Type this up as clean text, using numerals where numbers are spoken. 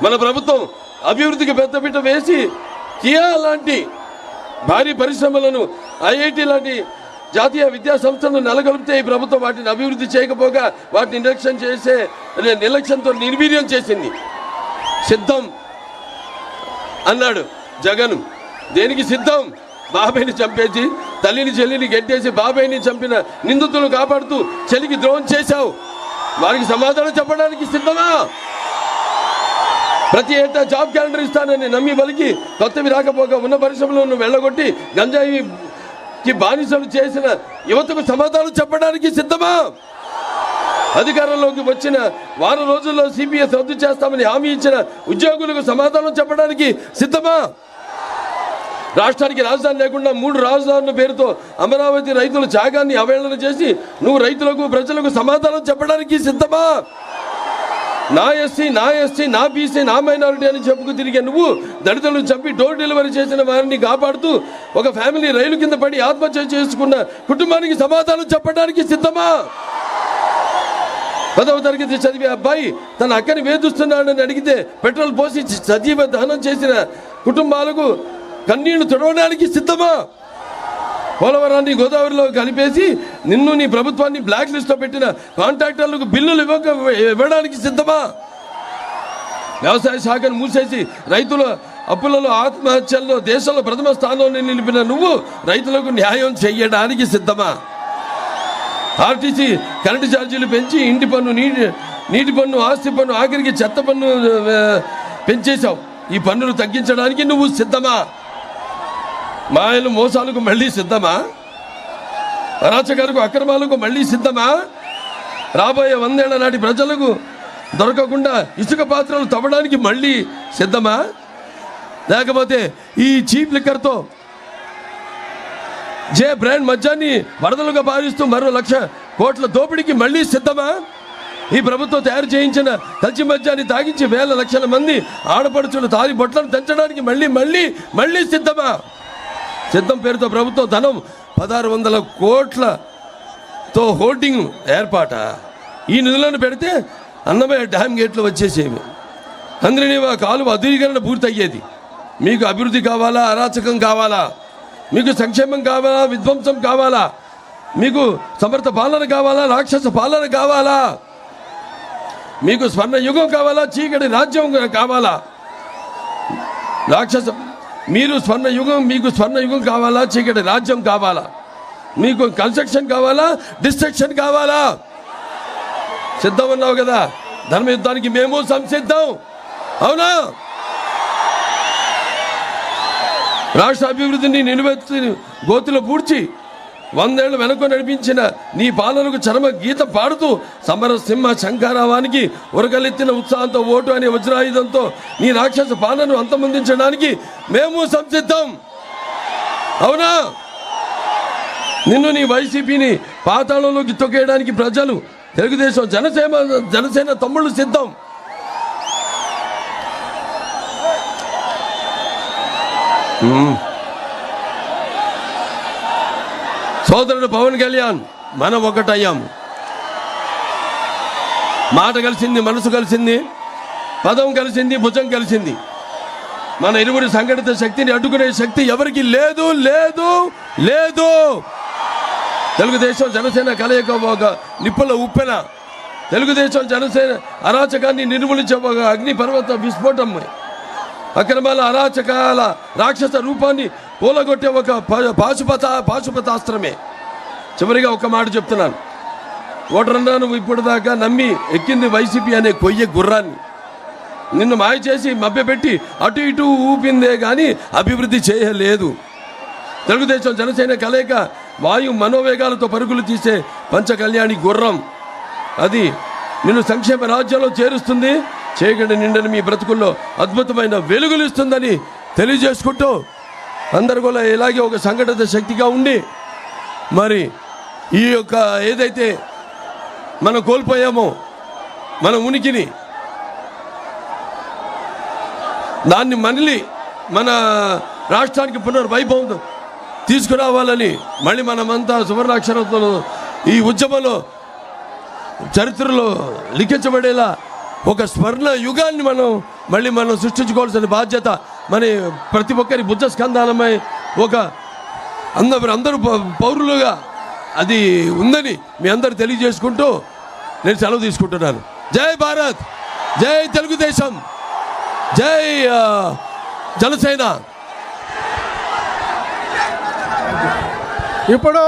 మన ప్రభుత్వం అభివృద్ధికి పెద్దపీట వేసి కియా లాంటి భారీ పరిశ్రమలను, ఐఐటి లాంటి జాతీయ విద్యా సంస్థలను నెలకొల్పితే ఈ ప్రభుత్వం వాటిని అభివృద్ధి చేయకపోగా వాటిని నిర్లక్ష్యంతో నిర్వీర్యం చేసింది. సిద్ధం అన్నాడు జగన్. దేనికి సిద్ధం? బాబాయిని చంపేసి తల్లిని చెల్లిని గెట్టేసి బాబాయిని చంపిన నిందితులను కాపాడుతూ చెల్లికి ద్రోహం చేశావు. వారికి సమాధానం చెప్పడానికి సిద్ధమా? ప్రతి ఏటా జాబ్ క్యాలెండర్ ఇస్తానని నమ్మి బలికి కొత్తవి రాకపోగా ఉన్న పరిశ్రమలను వెళ్ళగొట్టి గంజాయికి బానిసలు చేసిన యువతకు సమాధానం చెప్పడానికి సిద్ధమా? అధికారంలోకి వచ్చిన వారం రోజుల్లో సిపిఎస్ రద్దు చేస్తామని హామీ ఇచ్చిన ఉద్యోగులకు సమాధానం చెప్పడానికి సిద్ధమా? రాష్ట్రానికి రాజధాని లేకుండా 3 రాజధానుల పేరుతో అమరావతి రైతుల త్యాగాన్ని అవహేళన చేసి నువ్వు రైతులకు ప్రజలకు సమాధానం చెప్పడానికి సిద్ధమా? నా ఎస్సీ, నా ఎస్టీ, నా బీసీ, నా మైనారిటీ అని చెప్పుకు తిరిగే నువ్వు దళితులను చంపి డోర్ డెలివరీ చేసిన వారిని కాపాడుతూ ఒక ఫ్యామిలీ రైలు కింద పడి ఆత్మహత్య చేసుకున్న కుటుంబానికి సమాధానం చెప్పడానికి సిద్ధమా? 10వ తరగతి చదివే అబ్బాయి తన అక్కని వేధిస్తున్నాడని అడిగితే పెట్రోల్ పోసి సజీవ దహనం చేసిన కుటుంబాలకు కన్నీళ్లు తుడవడానికి సిద్ధమా? పోలవరాన్ని గోదావరిలో కలిపేసి నిన్ను నీ ప్రభుత్వాన్ని బ్లాక్ లిస్ట్లో పెట్టిన కాంట్రాక్టర్లకు బిల్లులు ఇవ్వడానికి సిద్ధమా? వ్యవసాయ శాఖను మూసేసి రైతుల అప్పులలో ఆత్మహత్యల్లో దేశంలో ప్రథమ స్థానంలో నిలిపిన నువ్వు రైతులకు న్యాయం చేయడానికి సిద్ధమా? ఆర్టీసీ కరెంటు ఛార్జీలు పెంచి ఇంటి పన్ను, నీటి పన్ను, ఆస్తి పన్ను, ఆఖరికి చెత్త పన్ను పెంచేశావు. ఈ పన్నులు తగ్గించడానికి నువ్వు సిద్ధమా? మాయలు మోసాలకు మళ్ళీ సిద్ధమా? అరాచకాలకు అక్రమాలకు మళ్ళీ సిద్ధమా? రాబోయే 100 ఏళ్ల నాటి ప్రజలకు దొరకకుండా ఇసుక పాత్రలు తవ్వడానికి మళ్ళీ సిద్ధమా? లేకపోతే ఈ చీప్ లిక్కర్తో జే బ్రాండ్ మద్యాన్ని వరదలుగా భావిస్తూ మరో 1,00,000 కోట్ల దోపిడీకి మళ్ళీ సిద్ధమా? ఈ ప్రభుత్వం తయారు చేయించిన కల్చి మద్యాన్ని తాగించి వేల లక్షల మంది ఆడపడుచులు తాలి బొట్లను తెంచడానికి మళ్ళీ సిద్ధమా? సిద్ధం పేరుతో ప్రభుత్వం ధనం 1,600 కోట్లతో హోల్డింగ్ ఏర్పాట. ఈ నిధులను పెడితే అన్నమయ్య డ్యామ్ గేట్లు వచ్చేసేవి. హంద్రీనీవా కాలువ అధునీకరణ పూర్తయ్యేది. మీకు అభివృద్ధి కావాలా? అరాచకం కావాలా? మీకు సంక్షేమం కావాలా? విధ్వంసం కావాలా? మీకు సమర్థ పాలన కావాలా? రాక్షస పాలన కావాలా? మీకు స్వర్ణ యుగం కావాలా? చీకటి రాజ్యం కావాలా? మీకు స్వర్ణ యుగం కావాలా? చీకటి రాజ్యం కావాలా? మీకు కన్స్ట్రక్షన్ కావాలా? డిస్ట్రక్షన్ కావాలా? సిద్ధం అన్నావు కదా. ధర్మ యుద్ధానికి మేము సంసిద్ధం. అవునా? రాష్ట్ర అభివృద్ధిని నిలువెత్తి గోతులో పూడ్చి 100 ఏళ్లు వెనక నడిపించిన నీ పాలనకు చరమ గీత పాడుతూ సమరసింహ శంఖారావానికి ఉరకలెత్తిన ఉత్సాహంతో ఓటు అనే వజ్రాయుధంతో నీ రాక్షస పాలనను అంతమొందించడానికి మేము సంసిద్ధం. అవునా? నిన్ను నీ వైసీపీని పాతాళంలోకి తొక్కేయడానికి ప్రజలు, తెలుగుదేశం, జనసేన తమ్ముళ్ళు సిద్ధం. సోదరుడు పవన్ కళ్యాణ్, మనం ఒకటయ్యాము. మాట కలిసింది, మనసు కలిసింది, పదం కలిసింది, భుజం కలిసింది. మన ఇరువురి సంఘటిత శక్తిని అడ్డుకునే శక్తి ఎవరికి లేదు లేదు లేదు. తెలుగుదేశం జనసేన కలయిక ఒక నిప్పుల ఉప్పెన. తెలుగుదేశం జనసేన అరాచకాన్ని నిర్మూలించే ఒక అగ్నిపర్వత విస్ఫోటం. అక్రమాల అరాచకాల రాక్షస రూపాన్ని కూలగొట్టే ఒక పాశుపతాస్త్రమే. చివరిగా ఒక మాట చెప్తున్నాను. ఓటరన్నా నువ్వు ఇప్పటిదాకా నమ్మి ఎక్కింది వైసీపీ అనే కొయ్య గుర్రాన్ని. నిన్ను మాయ చేసి మభ్యపెట్టి అటు ఇటు ఊపిందే కానీ అభివృద్ధి చేయలేదు. తెలుగుదేశం జనసేన కలయిక వాయు మనోవేగాలతో పరుగులు తీసే పంచకళ్యాణి గుర్రం. అది నిన్ను సంక్షేమ రాజ్యంలో చేరుస్తుంది. చేయగండి నిండని మీ బ్రతుకుల్లో అద్భుతమైన వెలుగులు ఇస్తుందని తెలియజేసుకుంటూ అందరు కూడా ఇలాగే ఒక సంఘటిత శక్తిగా ఉండి మరి ఈ యొక్క ఏదైతే మనం కోల్పోయామో మన ఉనికిని, దాన్ని మళ్ళీ మన రాష్ట్రానికి పునర్వైభవం తీసుకురావాలని మళ్ళీ మనమంతా సువర్ణాక్షరంతో ఈ ఉద్యమంలో చరిత్రలో లిఖించబడేలా ఒక స్వర్ణ యుగాన్ని మనం సృష్టించుకోవాల్సిన బాధ్యత మన ప్రతి ఒక్కరి భుజ స్కంధాలమై ఒక అందరూ పౌరులుగా అది ఉందని మీ అందరూ తెలియజేసుకుంటూ నేను సెలవు తీసుకుంటున్నాను. జై భారత్, జై తెలుగుదేశం, జై జనసేన. ఇప్పుడు